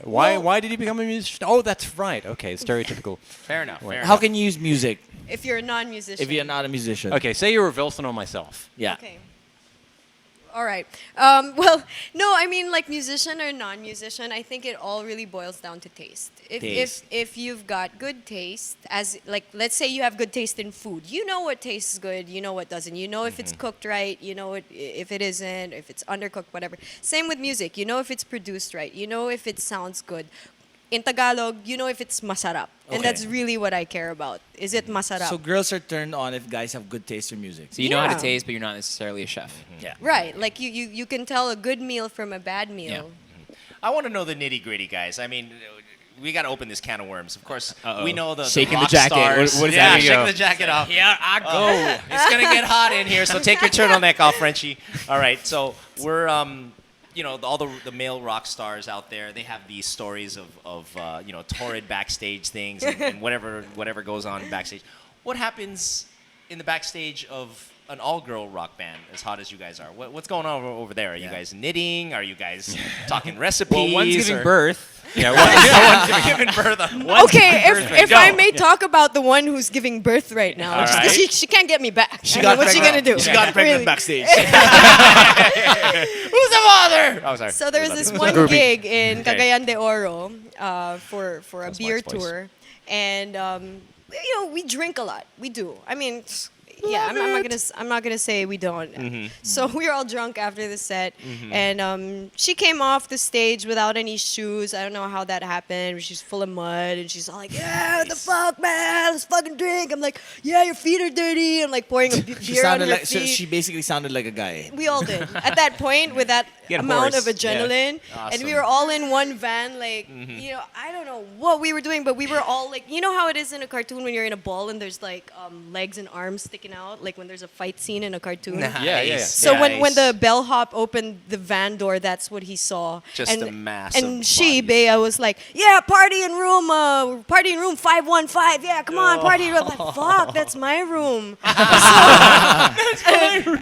Why did he become a musician? Oh, that's right. Okay, stereotypical. Fair enough. Fair How can you use music If you're a non-musician. if you're not a musician? Okay, say you're Wilson or myself. Yeah. Okay. All right. Well, no, I mean, like musician or non-musician, I think it all really boils down to taste. Taste. If you've got good taste, as like let's say you have good taste in food, you know what tastes good, you know what doesn't, you know if it's cooked right, you know if it isn't, if it's undercooked, whatever. Same with music, you know if it's produced right, you know if it sounds good. In Tagalog, you know if it's masarap, and Okay. that's really what I care about. Is it masarap? So girls are turned on if guys have good taste in music. So you know how Yeah. to taste, but you're not necessarily a chef. Yeah. Right, like you can tell a good meal from a bad meal. I want to know the nitty gritty, guys. I mean, we got to open this can of worms. Of course, we know the Shaking rock the jacket. stars. What is yeah, that? shaking the jacket off. Here I go. It's gonna get hot in here, so take your turtleneck off, Frenchie. All right, so we're all the male rock stars out there. They have these stories of torrid backstage things and whatever goes on backstage. What happens in the backstage of an all-girl rock band as hot as you guys are? What's going on over there? Are you guys knitting? Are you guys talking recipes? Well, one's giving or- birth. Yeah, Giving birth. Okay, if I may talk about the one who's giving birth right now, All right. she can't get me back. She I got mean, what's she gonna pregnant. do? She got pregnant Really. backstage. Who's the father? Oh, sorry. So there's this one gig in Cagayan de Oro for a beer Mark's voice. tour, and we drink a lot. We do. I mean, yeah, I'm not gonna say we don't. So we were all drunk after the set, and she came off the stage without any shoes. I don't know how that happened. She's full of mud, and she's all like, "Yeah, what the fuck, man? Let's fucking drink." I'm like, "Yeah, your feet are dirty." I'm like pouring a She beer on sounded her like feet. she basically sounded like a guy. We all did at that point with that Get amount hoarse. of adrenaline, and we were all in one van. Like, I don't know what we were doing, but we were all like, you know how it is in a cartoon when you're in a ball and there's like legs and arms sticking out, like when there's a fight scene in a cartoon. Nice. So when the bellhop opened the van door, that's what he saw. Just and, a mass of And she, bodies. Bea, was like, "Yeah, party in room 515. Yeah, come on, party in room." I'm like, fuck, that's my room. So,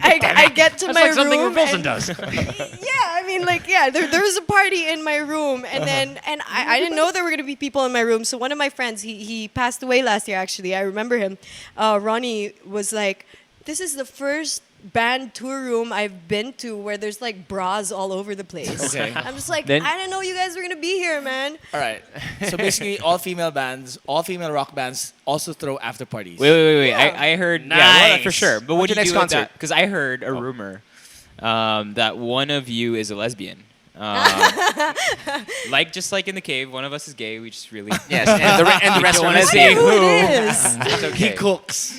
I get to That's my like something room. Wilson and- does. yeah, I mean, like, yeah, there was a party in my room, and then I didn't know there were gonna be people in my room. So one of my friends, he passed away last year. Actually, I remember him. Ronnie was like, "This is the first band tour room I've been to where there's like bras all over the place." Okay. I'm just like, Then- I didn't know you guys were gonna be here, man. All right. So basically, all female rock bands also throw after parties. Wait. I heard. Yeah, well, for Nice. sure. But what When's do your you next do with concert? that? Because I heard a rumor that one of you is a lesbian. Just like in the cave, one of us is gay. We just really. Yes, and the rest don't are wanna I say know lesbian. who who. it is. It's okay. He cooks.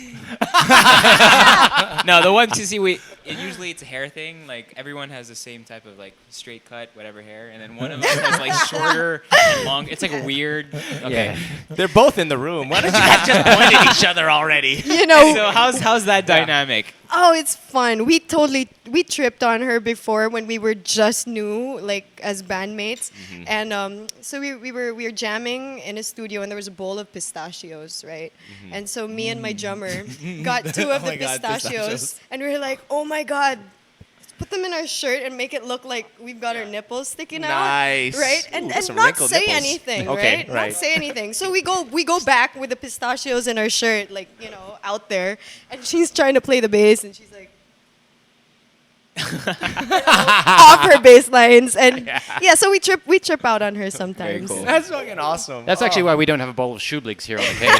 No, the one to see usually it's a hair thing. Like everyone has the same type of like straight cut, whatever hair, and then one of us has like shorter and long. It's like a weird. Okay. They're both in the room. Why don't you guys just point at each other already? You know, So how's that dynamic? oh, it's fun. We tripped on her before when we were just new, like as bandmates, and so we were jamming in a studio, and there was a bowl of pistachios, right? And so me and my drummer got two of Oh the my God, pistachios, pistachios. and we were like, "Oh my god." Let's put them in our shirt and make it look like we've got our nipples sticking Nice. out, right? Ooh, And that's some not wrinkled say nipples. anything, Okay, right? right. Not say anything. So we go back with the pistachios in our shirt, like out there, and she's trying to play the bass, and she's like. Off her bass lines, and yeah, so we trip out on her sometimes. cool. That's fucking awesome. That's actually why we don't have a bowl of Schubligs here on the table.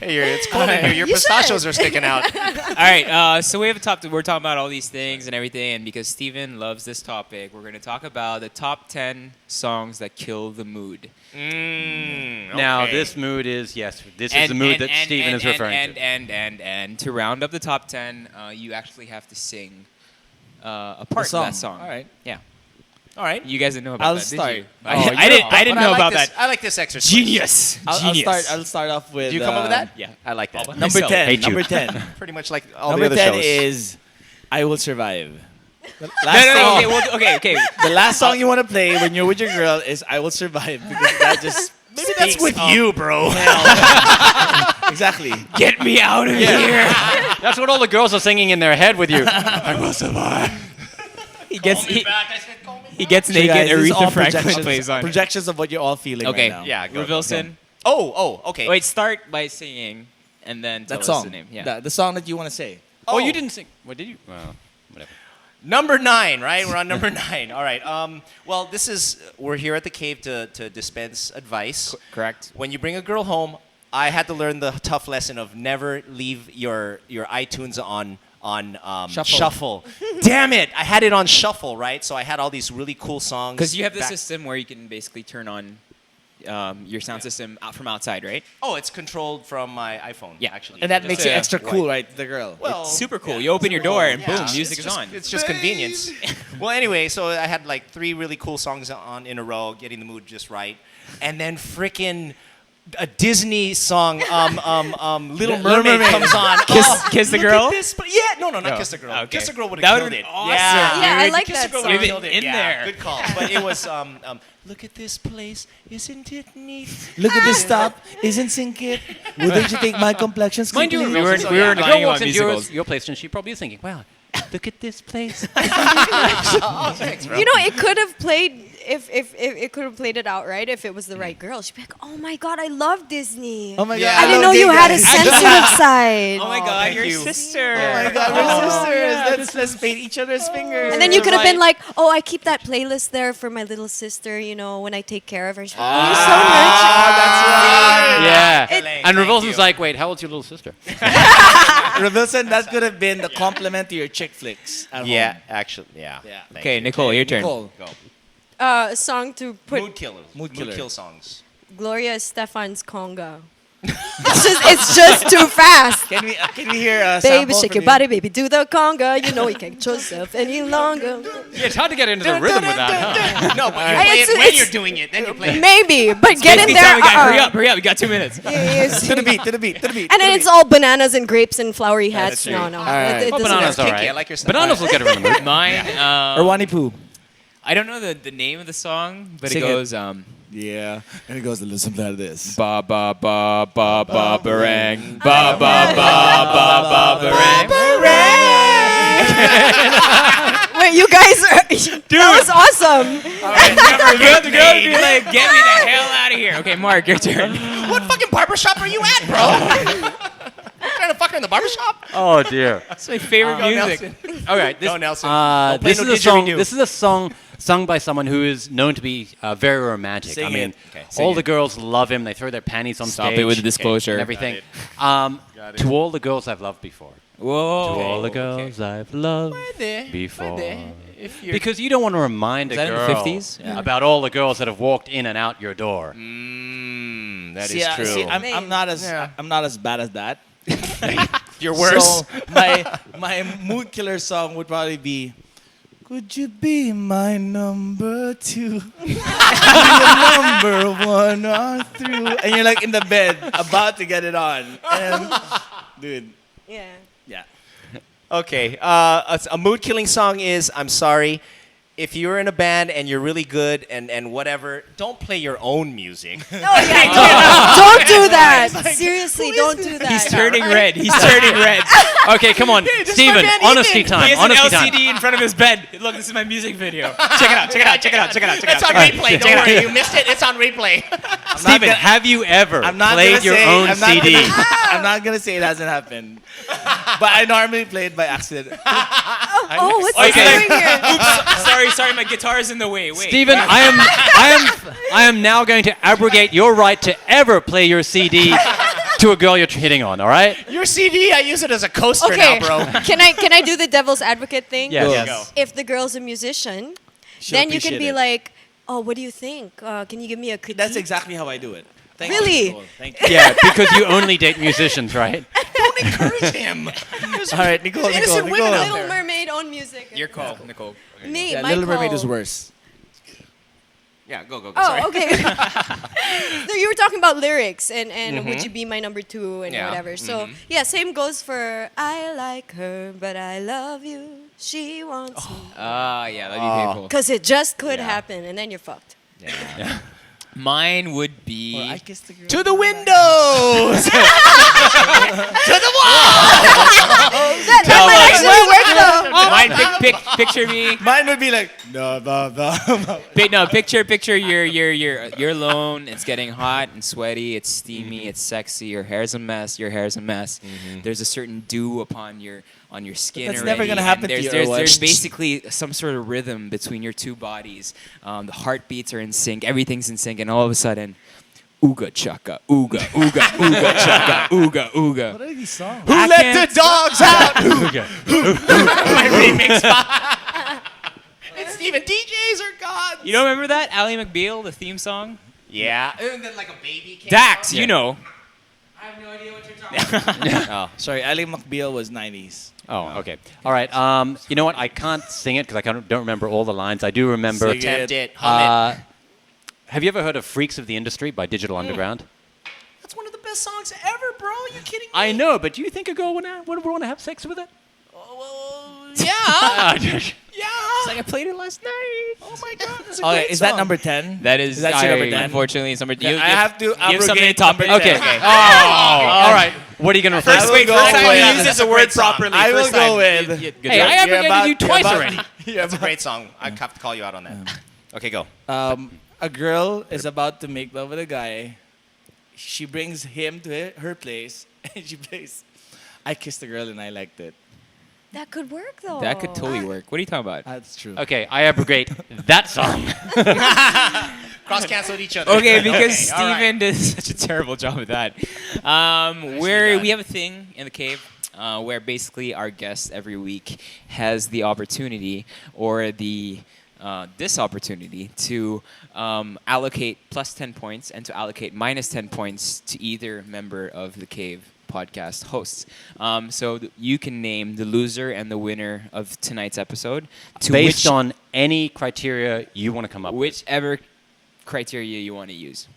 Hey, it's cold in here. Your You pistachios should. are sticking out. All right, so we're talking about all these things and everything, and because Steven loves this topic, we're going to talk about the top 10 songs that kill the mood. Now, Okay. this mood is, this is the mood that Steven is referring to. And to round up the top 10, you actually have to sing a part of that song. All right. Yeah. All right. You guys didn't know about I'll that, start. did you? Oh, I didn't But know like about this- that. I like this exercise. Genius. I'll start off with. Did you come up with that? Yeah. I like that. Number Myself. 10. Hate you. Number 10. Pretty much like all Number the 10 other shows. is "I Will Survive." The No, last song- okay. The last song you want to play when you're with your girl is "I Will Survive" because that just Maybe that's speaks with of you, bro. hell. Exactly. Get me out of here. That's what all the girls are singing in their head with you. I will survive. He gets Call me back. I said, call me back. he gets So naked. guys, this is all Aretha Franklin plays on. projections of what you're all feeling Okay. right now. Yeah, go. Wilson. Oh, okay. Wait, start by singing, and then tell That us song. the name. Yeah. The song that you want to say. Oh, you didn't sing. What did you? Well, whatever. Number 9, right? We're on number 9. All right. Well, we're here at the cave to dispense advice. Correct. When you bring a girl home, I had to learn the tough lesson of never leave your iTunes on shuffle. Damn it! I had it on shuffle, right? So I had all these really cool songs. Because you have the back- system where you can basically turn on your sound system out from outside, right? Oh, it's controlled from my iPhone. Yeah. actually. And that Just makes a it extra white- cool, right? The girl. Well, Super cool. yeah, You open your door and yeah. boom, music It's is just- on. It's just convenience. Well, anyway, so I had like 3 really cool songs on in a row, getting the mood just right, and then frickin' a Disney song, Little Mermaid comes on. Kiss the look girl? at this, but yeah, no, not No. Kiss the Girl. Okay. Kiss the Girl would That have would've killed been it. awesome. Yeah, I like Kiss that the Girl song. would have Leave killed it it. in Yeah, there. good call. But it was look at this place, isn't it neat? Look at this top. Isn't sink it? Wouldn't you think my complexion's Mind you, complete? we weren't a lying girl walks about into yours, musicals. your place and she probably is thinking, wow, look at this place. Oh, thanks, bro. You know, it could have played if it could have played it out right, if it was the right girl, she'd be like, "Oh my God, I love Disney. Oh my Yeah. God. I didn't know you had a sensitive side." Oh my God, thank your you. sister. Oh my God, we're sisters. Let's paint each other's fingers. And then you could have been like, "Oh, I keep that playlist there for my little sister. You know, when I take care of her." She's like, "Oh, you're so nurturing." that's right. Yeah. Thank And you. Revolson's like, wait, how old's your little sister? Revilson, that could have been the compliment to your chick flicks at Yeah, home. actually, yeah. Yeah. Thank Okay, you. Nicole, your turn. Nicole. Go. A song to put Mood killer. Mood killer. kill songs. Gloria Estefan's conga. It's just too fast. Can we hear a Baby, sample shake from your you? body, baby, do the conga. You know you can't control yourself any longer. Yeah, it's hard to get into the rhythm with that, huh? No, but you Hey, play it's- it when it's- you're doing it. Then you play it. Maybe, but get in Basically there. telling the guy, hurry up, we got 2 minutes. Yes. To the beat, to the beat, to the beat. And then it's all bananas and grapes and flowery hats. that's No, right. no. All right. It Well, doesn't bananas work. all Kinky, right. I like your style. Bananas will get her in the mood. Mine, Or Wani Poo. I don't know the name of the song, but Sing it it. goes Yeah. And it goes to listen to this. ba ba ba ba ba barang ba ba ba ba ba barang. Wait, you guys are. That was awesome. The girl would be like, "Get me the hell out of here." Okay, Mark, your turn. What fucking barbershop are you at, bro? You trying to fuck her in the barbershop? Oh dear. That's my favorite music. All right. This, Go, Nelson. Don't play this no is a song. didgeridoo. This is a song sung by someone who is known to be very romantic. Sing I mean, it. Okay, sing all it. the girls love him. They throw their panties on Stop stage. it with the disclosure. and everything. Got To all the girls I've loved before. Whoa. To all the girls I've loved before. If you're Because you don't want to remind a that in the girl 50s? Yeah. about all the girls that have walked in and out your door. that See, is true. See, I'm not as bad as that. You're worse. So my mood killer song would probably be, "Could you be my number two? Number one on through." And you're like in the bed about to get it on. And dude, Yeah. yeah. Okay, a mood-killing song is, I'm sorry, if you're in a band and you're really good and whatever, don't play your own music. Oh, yeah. Don't do that. Seriously, don't do that. He's turning red. He's turning red. Okay, come on, Steven. Honesty time. He has an Honesty LCD time. in front of his bed. Look, this is my music video. Check it out. Check it out. Check it out. Check it out. Check it It's out. on replay, don't worry, you missed it, it's on replay. Steven, have you ever I'm not played gonna your say, own I'm not CD? Gonna, I'm not gonna say it hasn't happened, but I normally play it by accident. Oh, what's Okay. going here? Oops. Sorry. My guitar is in the way. Wait. Steven, I am now going to abrogate your right to ever play your CD to a girl you're hitting on. All right? Your CD, I use it as a coaster Okay. now, bro. Can I do the devil's advocate thing? Yes. Yes. Go. If the girl's a musician, She'll then you can appreciate be it. like, "Oh, what do you think? Can you give me a critique?" That's exactly how I do it. Thank Really? You, Nicole. Thank you. Yeah, because you only date musicians, right? Don't encourage him. All right, Nicole. There's innocent Nicole. women out Little there. Mermaid on music. Your call, Nicole. Me, Yeah, my Little call. Mermaid is worse. Yeah, go. Oh, Sorry. okay. So you were talking about lyrics and would you be my number two and Yeah. whatever. So yeah, same goes for I like her, but I love you. She wants me. Yeah, that'd be painful. Because it just could happen, and then you're fucked. Mine would be Or I kissed the girl. To the windows! That might actually work though. mine. Picture me. Mine would be like, no. Picture you're alone. It's getting hot and sweaty. It's steamy. It's sexy. Your hair's a mess. There's a certain dew on your skin. That's already, never gonna and happen to there's, you, or There's, what? there's basically some sort of rhythm between your two bodies. The heartbeats are in sync. Everything's in sync, and all of a sudden, ooga chaka, ooga ooga ooga chaka, ooga ooga. What are these songs? Who let the dogs out? My remix. It's Steven. DJs are gods. You don't remember that Ally McBeal, the theme song? Yeah. And then like a baby came Dax, out. you know. I have no idea what you're talking about. Oh, sorry. Ally McBeal was 90s. Oh, okay. All right. You know what? I can't sing it because don't remember all the lines. I do remember. Sing it. Attempt it. Hum it. Have you ever heard of Freaks of the Industry by Digital Underground? That's one of the best songs ever, bro. Are you kidding me? I know, but do you think a girl would want to have sex with it? Yeah. yeah. It's like I played it last night. Oh my God. That's a Okay, great is that song. number 10? That is That's your number 10? Unfortunately, it's number 10. I have to you have something abrogate to top number it. 10. Okay. Oh, all right. What are you going to replace? I will Wait, go first time with- he That's uses a a word great song. properly. I will First go time. with. Good Hey, job. I abrogated you twice already. That's a great song. I have to call you out on that. Okay, go. A girl is about to make love with a guy. She brings him to her place, and she plays, I kissed a girl and I liked it. That could work though. That could totally work. What are you talking about? That's true. Okay, I abrogate that song. Cross-canceled each other. Okay, because Okay, all right. Steven did such a terrible job with that. We have a thing in the cave where basically our guest every week has the opportunity or the this opportunity to allocate plus 10 points and to allocate minus 10 points to either member of the cave podcast hosts. You can name the loser and the winner of tonight's episode to Based on any criteria you want to come up with. whichever criteria you want to use.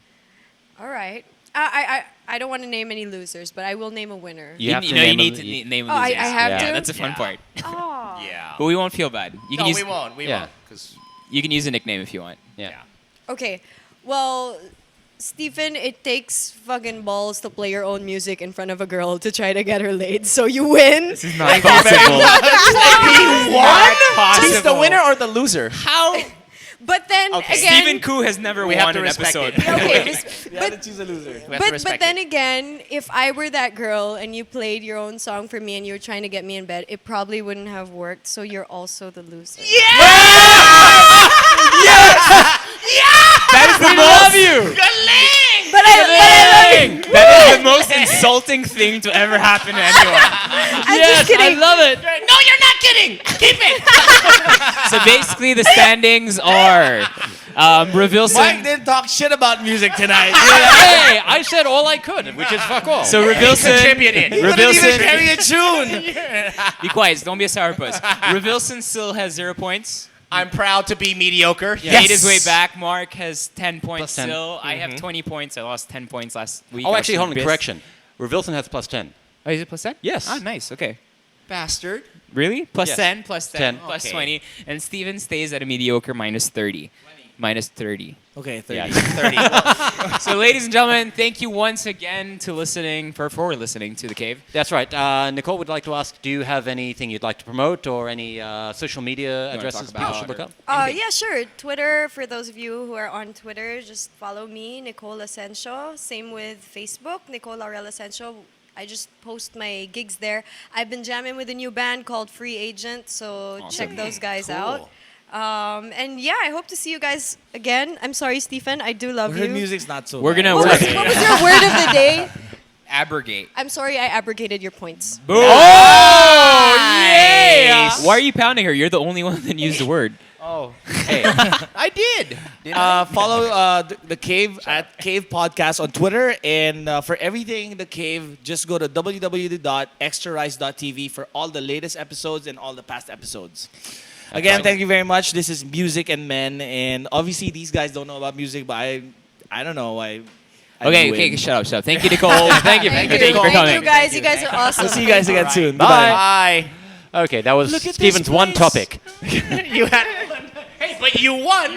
All right. I don't want to name any losers, but I will name a winner. You have to you name need them- to name Oh, I losers. have Yeah. to. That's a fun Yeah. part. Oh. Yeah. But we won't feel bad. You can No, use we won't. We Yeah. won't. 'Cause you can use a nickname if you want. Yeah. Okay. Well, Stephen, it takes fucking balls to play your own music in front of a girl to try to get her laid. So you win. This is not possible. He's the winner or the loser? How? But then Okay. again, Stephen Koo has never We have won to an respect episode. it. okay, You have to choose a loser. We have to but respect then it. again, if I were that girl and you played your own song for me and you were trying to get me in bed, it probably wouldn't have worked. So you're also the loser. That is the most. But I That is the most insulting thing to ever happen to anyone. I'm just kidding. love it. No, you're not kidding. Keep it. So basically, the standings are Revilson. Mike didn't talk shit about music tonight. Hey, I said all I could, which is fuck all. So Revilson. Contributed. Didn't even Revilson. carry a tune. Be quiet. Don't be a sourpuss. Revilson still has 0 points. I'm proud to be mediocre. He made his way back. Mark has 10 points Plus 10. still. I have 20 points. I lost 10 points last week. Oh, I actually, was hold on. pissed. Correction. Revilson has plus 10. Oh, is it plus 10? Yes. Ah, nice. Okay. Bastard. Really? Plus Yes. 10, plus 10, 10. plus Okay. 20. And Steven stays at a mediocre minus 30. Minus 30. Okay, 30. Yeah. 30. So, ladies and gentlemen, thank you once again for listening to The Cave. That's right. Nicole would like to ask, do you have anything you'd like to promote or any social media wanna addresses talk people about should look or- up? Yeah, sure. Twitter, for those of you who are on Twitter, just follow me, Nicole Asensio. Same with Facebook, Nicole Asensio. I just post my gigs there. I've been jamming with a new band called Free Agent, so check those guys out. And yeah, I hope to see you guys again. I'm sorry, Stephen. I do love Her you. music's not so We're bad. gonna What was your word of the day? abrogate. I'm sorry I abrogated your points. Boom! Oh, yeah! Why are you pounding her? You're the only one that used the word. Oh. Hey. I did. Didn't I? Follow the Cave at Cave Podcast on Twitter, and for everything The Cave, just go to www.extrarice.tv for all the latest episodes and all the past episodes. Again, thank you very much. This is Music and Men, and obviously these guys don't know about music, but I don't know. I Okay, do okay, win. shut up. Thank you, Nicole. Thank you for Thank coming. you guys. You guys are awesome. We'll see you guys again soon. Bye. Goodbye. Bye. Okay, that was Look at this Steven's one place. topic. You had. Hey, but you won.